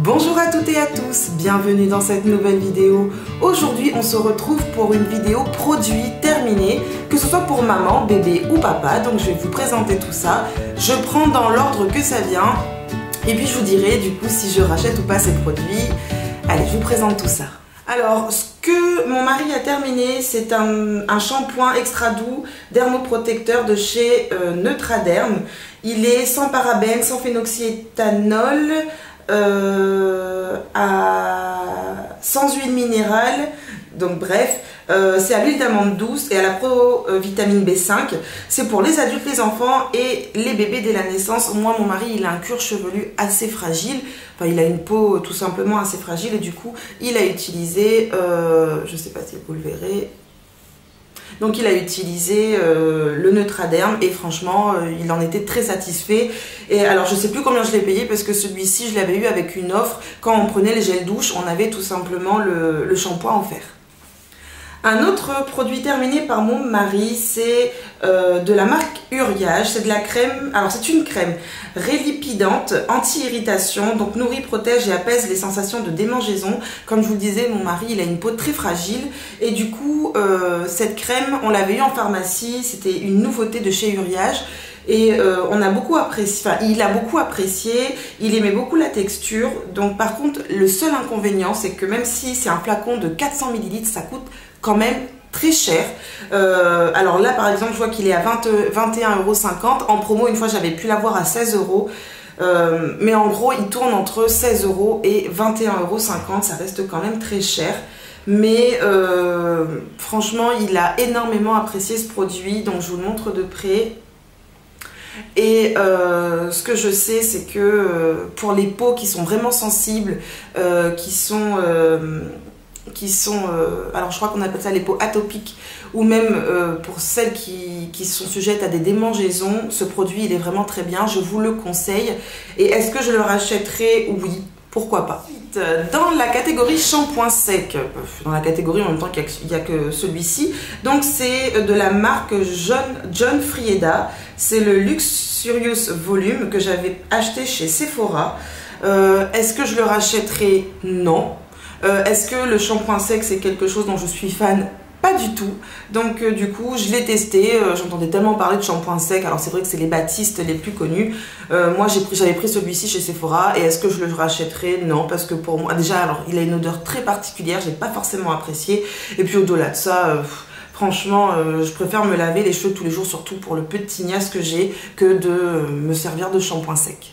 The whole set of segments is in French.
Bonjour à toutes et à tous, bienvenue dans cette nouvelle vidéo. Aujourd'hui on se retrouve pour une vidéo produit terminée, que ce soit pour maman, bébé ou papa. Donc je vais vous présenter tout ça, je prends dans l'ordre que ça vient et puis je vous dirai du coup si je rachète ou pas ces produits. Allez, je vous présente tout ça. Alors, ce que mon mari a terminé, c'est un shampoing extra doux dermoprotecteur de chez Neutraderm. Il est sans parabènes, sans phénoxyéthanol, sans huile minérale, donc bref, c'est à l'huile d'amande douce et à la provitamine B5. C'est pour les adultes, les enfants et les bébés dès la naissance. Moi, mon mari, il a un cuir chevelu assez fragile. Enfin, il a une peau tout simplement assez fragile et du coup, il a utilisé, je ne sais pas si vous le verrez, donc il a utilisé le Neutraderm et franchement il en était très satisfait. Et alors je sais plus combien je l'ai payé parce que celui-ci je l'avais eu avec une offre. Quand on prenait les gels douche, on avait tout simplement le shampoing offert. Un autre produit terminé par mon mari, c'est de la marque Uriage. C'est de la crème, alors c'est une crème rélipidante, anti-irritation, donc nourrit, protège et apaise les sensations de démangeaison. Comme je vous le disais, mon mari il a une peau très fragile et du coup cette crème on l'avait eu en pharmacie, c'était une nouveauté de chez Uriage. Et on a beaucoup apprécié, enfin il a beaucoup apprécié, il aimait beaucoup la texture. Donc par contre le seul inconvénient c'est que même si c'est un flacon de 400 ml, ça coûte quand même très cher. Alors là par exemple je vois qu'il est à 21,50 €. En promo une fois j'avais pu l'avoir à 16 €. Mais en gros il tourne entre 16 € et 21,50 €. Ça reste quand même très cher. Mais franchement il a énormément apprécié ce produit. Donc je vous le montre de près. Et ce que je sais c'est que pour les peaux qui sont vraiment sensibles, alors je crois qu'on appelle ça les peaux atopiques, ou même pour celles qui sont sujettes à des démangeaisons, ce produit il est vraiment très bien, je vous le conseille. Et est-ce que je le rachèterai? Oui, pourquoi pas. Dans la catégorie shampoing sec, dans la catégorie en même temps qu'il n'y a que celui-ci, donc c'est de la marque John Frieda, c'est le Luxurious Volume que j'avais acheté chez Sephora. Est-ce que je le rachèterai? Non. Est-ce que le shampoing sec c'est quelque chose dont je suis fan? Pas du tout. Donc du coup je l'ai testé, j'entendais tellement parler de shampoing sec. Alors c'est vrai que c'est les Baptiste les plus connus. Moi j'avais pris celui-ci chez Sephora. Et est-ce que je le rachèterai? Non, parce que pour moi déjà alors il a une odeur très particulière, j'ai pas forcément apprécié. Et puis au-delà de ça franchement je préfère me laver les cheveux tous les jours, surtout pour le peu de tignasse que j'ai, que de me servir de shampoing sec.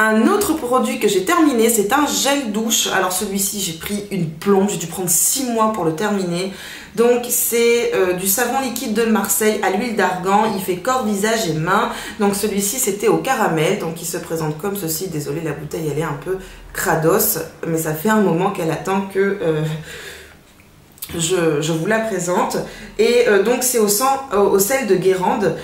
Un autre produit que j'ai terminé, c'est un gel douche. Alors celui-ci, j'ai pris une plombe, j'ai dû prendre 6 mois pour le terminer. Donc c'est du savon liquide de Marseille à l'huile d'argan, il fait corps, visage et mains. Donc celui-ci, c'était au caramel, donc il se présente comme ceci. Désolée, la bouteille, elle est un peu crados, mais ça fait un moment qu'elle attend que je vous la présente. Et donc c'est au sel de Guérande.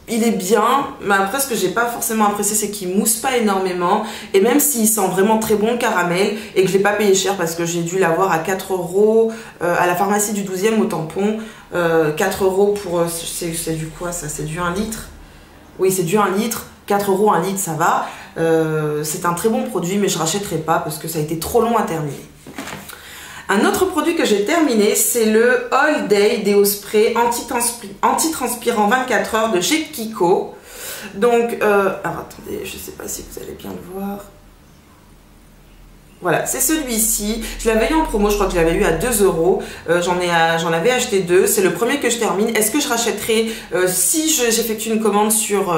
Il est bien, mais après ce que j'ai pas forcément apprécié c'est qu'il mousse pas énormément. Et même s'il sent vraiment très bon le caramel et que je l'ai pas payé cher parce que j'ai dû l'avoir à 4 € à la pharmacie du 12e au tampon. 4 € pour... c'est du quoi ça? C'est du 1 litre? Oui, c'est du 1 litre. 4 € 1 litre ça va. C'est un très bon produit mais je rachèterai pas parce que ça a été trop long à terminer. Un autre produit que j'ai terminé, c'est le All Day Déo Spray anti-transpirant 24 heures de chez Kiko. Donc, alors attendez, je ne sais pas si vous allez bien le voir. Voilà, c'est celui-ci. Je l'avais eu en promo, je crois que je l'avais eu à 2 €. J'en avais acheté 2. C'est le premier que je termine. Est-ce que je rachèterai si j'effectue une commande sur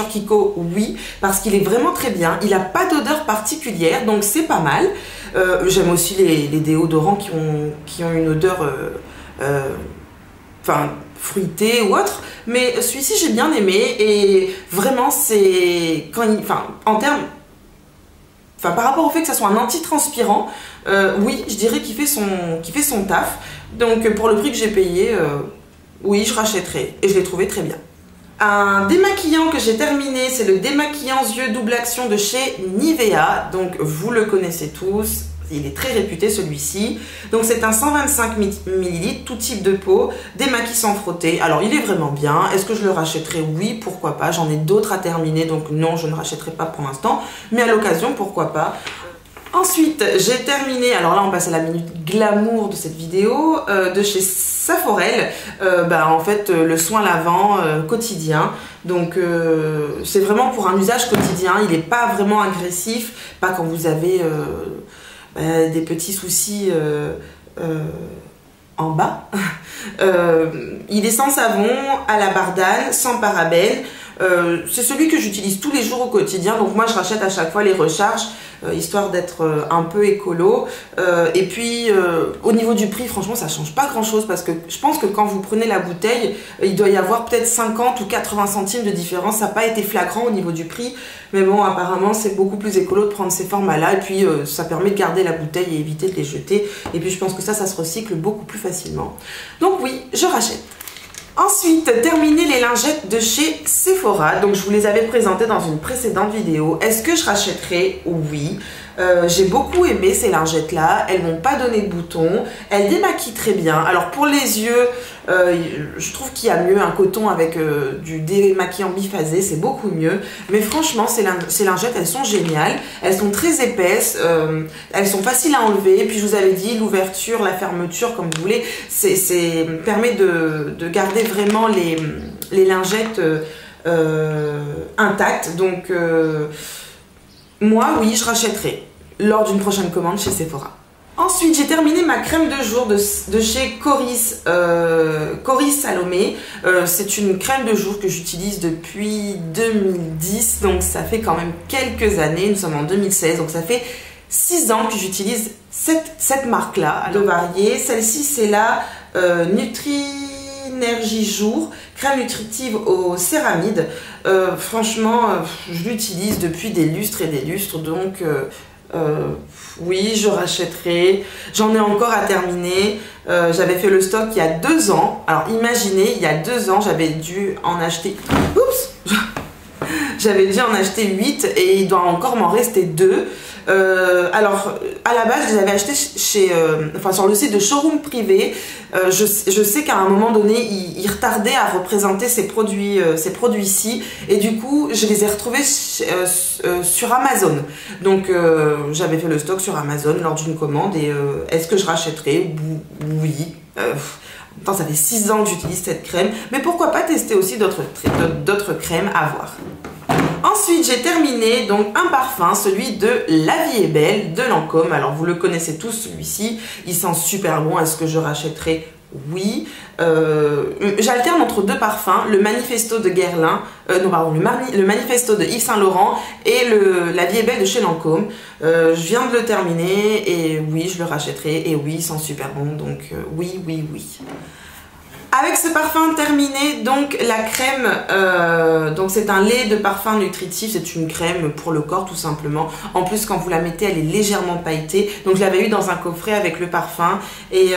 Kiko? Oui, parce qu'il est vraiment très bien. Il n'a pas d'odeur particulière, donc c'est pas mal. J'aime aussi les déodorants qui ont une odeur fruitée ou autre. Mais celui-ci, j'ai bien aimé. Et vraiment, c'est... par rapport au fait que ça soit un anti-transpirant, oui, je dirais qu'il fait son taf. Donc pour le prix que j'ai payé, oui, je rachèterai. Et je l'ai trouvé très bien. Un démaquillant que j'ai terminé, c'est le démaquillant yeux double action de chez Nivea. Donc vous le connaissez tous, il est très réputé celui-ci. Donc c'est un 125 ml, tout type de peau, démaquille sans frotter. Alors il est vraiment bien. Est-ce que je le rachèterai? Oui, pourquoi pas. J'en ai d'autres à terminer, donc non, je ne rachèterai pas pour l'instant. Mais à l'occasion, pourquoi pas. Ensuite, j'ai terminé, alors là on passe à la minute glamour de cette vidéo, de chez Saforel, en fait le soin lavant quotidien. Donc c'est vraiment pour un usage quotidien, il n'est pas vraiment agressif, pas quand vous avez des petits soucis en bas. Il est sans savon, à la bardane, sans parabènes. C'est celui que j'utilise tous les jours au quotidien, donc moi je rachète à chaque fois les recharges histoire d'être un peu écolo. Et puis au niveau du prix, franchement ça change pas grand chose, parce que je pense que quand vous prenez la bouteille, il doit y avoir peut-être 50 ou 80 centimes de différence. Ça n'a pas été flagrant au niveau du prix, mais bon, apparemment c'est beaucoup plus écolo de prendre ces formats là, et puis ça permet de garder la bouteille et éviter de les jeter, et puis je pense que ça se recycle beaucoup plus facilement. Donc oui, je rachète. Ensuite, terminer les lingettes de chez Sephora. Donc je vous les avais présentées dans une précédente vidéo. Est-ce que je rachèterai? Oui. J'ai beaucoup aimé ces lingettes là, elles m'ont pas donné de boutons, elles démaquillent très bien. Alors pour les yeux, je trouve qu'il y a mieux, un coton avec du démaquillant biphasé, c'est beaucoup mieux. Mais franchement, ces lingettes, elles sont géniales, elles sont très épaisses, elles sont faciles à enlever. Et puis je vous avais dit, l'ouverture, la fermeture, comme vous voulez, permet de garder vraiment les lingettes intactes. Donc moi, oui, je rachèterai lors d'une prochaine commande chez Sephora. Ensuite, j'ai terminé ma crème de jour de chez Coris Salomé. C'est une crème de jour que j'utilise depuis 2010, donc ça fait quand même quelques années. Nous sommes en 2016, donc ça fait 6 ans que j'utilise cette marque-là. De varier, celle-ci c'est la Nutri-Énergie Jour, crème nutritive aux céramides. Franchement, je l'utilise depuis des lustres et des lustres, donc oui, je rachèterai. J'en ai encore à terminer. J'avais fait le stock il y a 2 ans. Alors imaginez, il y a 2 ans, j'avais dû en acheter... Oups! J'avais dû en acheter 8 et il doit encore m'en rester 2. Alors, à la base, je les avais achetés sur le site de Showroom Privé. Je sais qu'à un moment donné, ils retardaient à représenter ces produits-ci. Et du coup, je les ai retrouvés sur Amazon. Donc, j'avais fait le stock sur Amazon lors d'une commande. Et est-ce que je rachèterai? Oui. Ça fait 6 ans que j'utilise cette crème. Mais pourquoi pas tester aussi d'autres crèmes à voir. Ensuite, j'ai terminé donc un parfum, celui de La Vie est Belle de Lancôme. Alors, vous le connaissez tous, celui-ci. Il sent super bon. Est-ce que je rachèterai? Oui. J'alterne entre 2 parfums, le Manifesto de Guerlain, le Manifesto de Yves Saint Laurent et La Vie est Belle de chez Lancôme. Je viens de le terminer et oui, je le rachèterai. Et oui, il sent super bon. Donc, oui, oui, oui. Avec ce parfum terminé, donc la crème, donc c'est un lait de parfum nutritif, c'est une crème pour le corps tout simplement. En plus quand vous la mettez, elle est légèrement pailletée, donc je l'avais eu dans un coffret avec le parfum. Et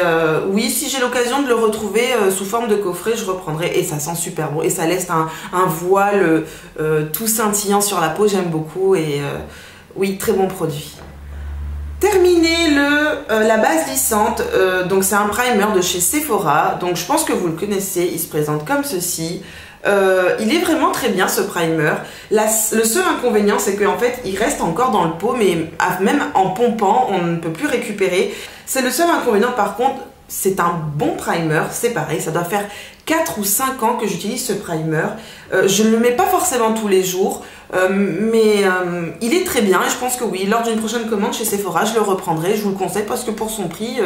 oui, si j'ai l'occasion de le retrouver sous forme de coffret, je reprendrai et ça sent super bon. Et ça laisse un voile tout scintillant sur la peau, j'aime beaucoup et oui, très bon produit. Terminé la base lissante, donc c'est un primer de chez Sephora, donc je pense que vous le connaissez, il se présente comme ceci. Il est vraiment très bien ce primer. Le seul inconvénient c'est qu'en fait il reste encore dans le pot, mais même en pompant on ne peut plus récupérer. C'est le seul inconvénient. Par contre c'est un bon primer, c'est pareil, ça doit faire 4 ou 5 ans que j'utilise ce primer. Je ne le mets pas forcément tous les jours, mais il est très bien et je pense que oui, lors d'une prochaine commande chez Sephora, je le reprendrai, je vous le conseille parce que pour son prix,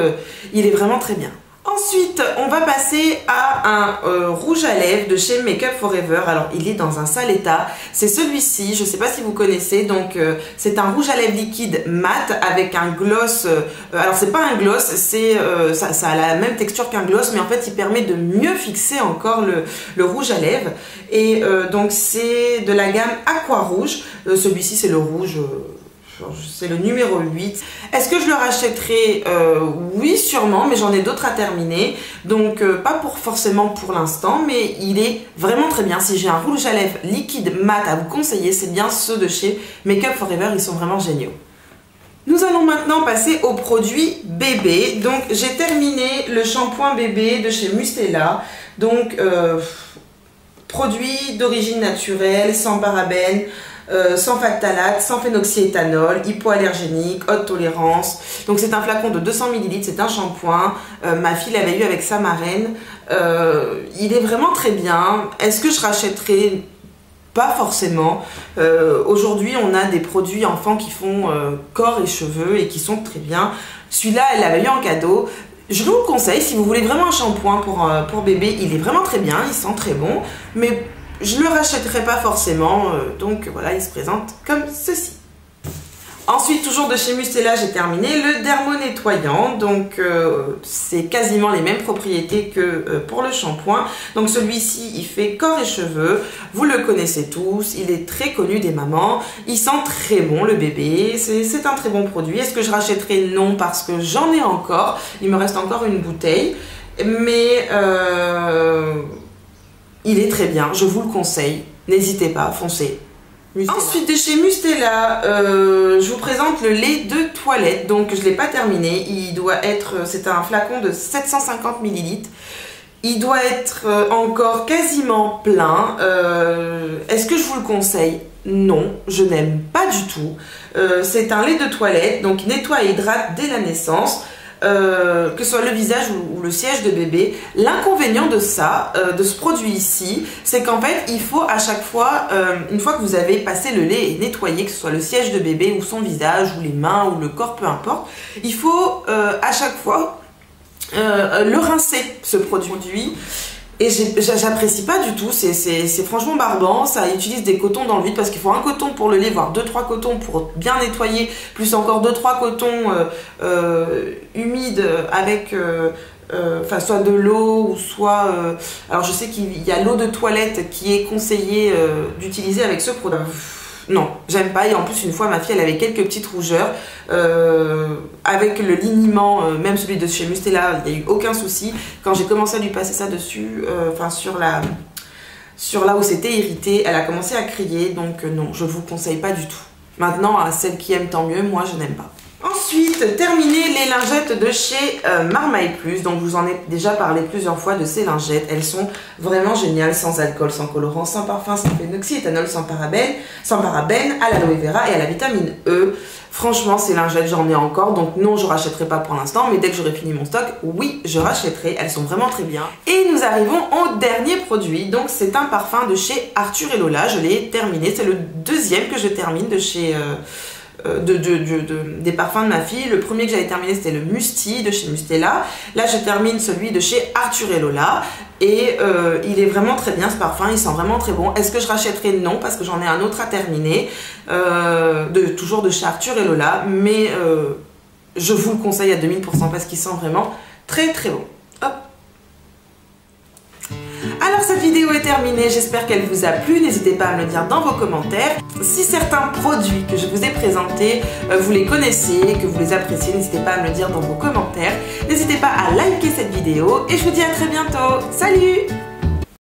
il est vraiment très bien. Ensuite, on va passer à un rouge à lèvres de chez Make Up For Ever. Alors, il est dans un sale état. C'est celui-ci, je ne sais pas si vous connaissez. Donc, c'est un rouge à lèvres liquide mat avec un gloss. Alors, c'est pas un gloss, ça a la même texture qu'un gloss, mais en fait, il permet de mieux fixer encore le rouge à lèvres. Et donc, c'est de la gamme Aqua Rouge. Celui-ci, c'est le rouge... c'est le numéro 8. Est-ce que je le rachèterai? Oui, sûrement, mais j'en ai d'autres à terminer. Donc, pas forcément pour l'instant, mais il est vraiment très bien. Si j'ai un rouge à lèvres liquide mat à vous conseiller, c'est bien ceux de chez Make Up For Ever. Ils sont vraiment géniaux. Nous allons maintenant passer aux produits bébé. Donc j'ai terminé le shampoing bébé de chez Mustela. Donc produit d'origine naturelle, sans parabènes, sans phtalate, sans phénoxyéthanol, hypoallergénique, haute tolérance. Donc c'est un flacon de 200 ml, c'est un shampoing. Ma fille l'avait eu avec sa marraine. Il est vraiment très bien. Est-ce que je rachèterai? Pas forcément. Aujourd'hui, on a des produits enfants qui font corps et cheveux et qui sont très bien. Celui-là, elle l'avait eu en cadeau. Je vous le conseille, si vous voulez vraiment un shampoing pour bébé, il est vraiment très bien, il sent très bon. Mais je ne le rachèterai pas forcément. Donc voilà, il se présente comme ceci. Ensuite, toujours de chez Mustela, j'ai terminé le dermo-nettoyant. Donc, c'est quasiment les mêmes propriétés que pour le shampoing. Donc, celui-ci, il fait corps et cheveux. Vous le connaissez tous. Il est très connu des mamans. Il sent très bon, le bébé. C'est un très bon produit. Est-ce que je rachèterai? Non, parce que j'en ai encore. Il me reste encore une bouteille. Mais il est très bien. Je vous le conseille. N'hésitez pas, foncez. Mustela. Ensuite, de chez Mustela, je vous présente le lait de toilette. Donc, je ne l'ai pas terminé. Il doit être, c'est un flacon de 750 ml. Il doit être encore quasiment plein. Est-ce que je vous le conseille? Non, je n'aime pas du tout. C'est un lait de toilette, donc il nettoie et hydrate dès la naissance. Que ce soit le visage ou le siège de bébé. L'inconvénient de ça, de ce produit ici, c'est qu'en fait, il faut à chaque fois, une fois que vous avez passé le lait et nettoyé, que ce soit le siège de bébé ou son visage ou les mains ou le corps, peu importe, il faut à chaque fois le rincer, ce produit. Et j'apprécie pas du tout, c'est franchement barbant. Ça utilise des cotons dans le vide parce qu'il faut un coton pour le lait, voire 2-3 cotons pour bien nettoyer, plus encore 2-3 cotons humides avec enfin, soit de l'eau ou soit alors je sais qu'il y a l'eau de toilette qui est conseillée d'utiliser avec ce produit. Non, j'aime pas. Et en plus, une fois, ma fille, elle avait quelques petites rougeurs. Avec le liniment, même celui de chez Mustela, il n'y a eu aucun souci. Quand j'ai commencé à lui passer ça dessus, enfin sur là où c'était irrité, elle a commencé à crier. Donc non, je vous conseille pas du tout. Maintenant, à celles qui aiment, tant mieux. Moi, je n'aime pas. Ensuite, terminer les lingettes de chez Marmaille Plus. Donc, je vous en ai déjà parlé plusieurs fois de ces lingettes. Elles sont vraiment géniales, sans alcool, sans colorant, sans parfum, sans phénoxyéthanol, sans parabènes, à l'aloe vera et à la vitamine E. Franchement, ces lingettes, j'en ai encore. Donc, non, je ne rachèterai pas pour l'instant. Mais dès que j'aurai fini mon stock, oui, je rachèterai. Elles sont vraiment très bien. Et nous arrivons au dernier produit. Donc, c'est un parfum de chez Arthur et Lola. Je l'ai terminé. C'est le deuxième que je termine de chez... des parfums de ma fille. Le premier que j'avais terminé, c'était le Musti de chez Mustela. Là, je termine celui de chez Arthur et Lola. Et il est vraiment très bien, ce parfum. Il sent vraiment très bon. Est-ce que je rachèterai? Non, parce que j'en ai un autre à terminer. Toujours de chez Arthur et Lola. Mais je vous le conseille à 2000% parce qu'il sent vraiment très très bon. Hop. Alors cette vidéo est terminée, j'espère qu'elle vous a plu, n'hésitez pas à me le dire dans vos commentaires. Si certains produits que je vous ai présentés, vous les connaissez, que vous les appréciez, n'hésitez pas à me le dire dans vos commentaires. N'hésitez pas à liker cette vidéo et je vous dis à très bientôt. Salut!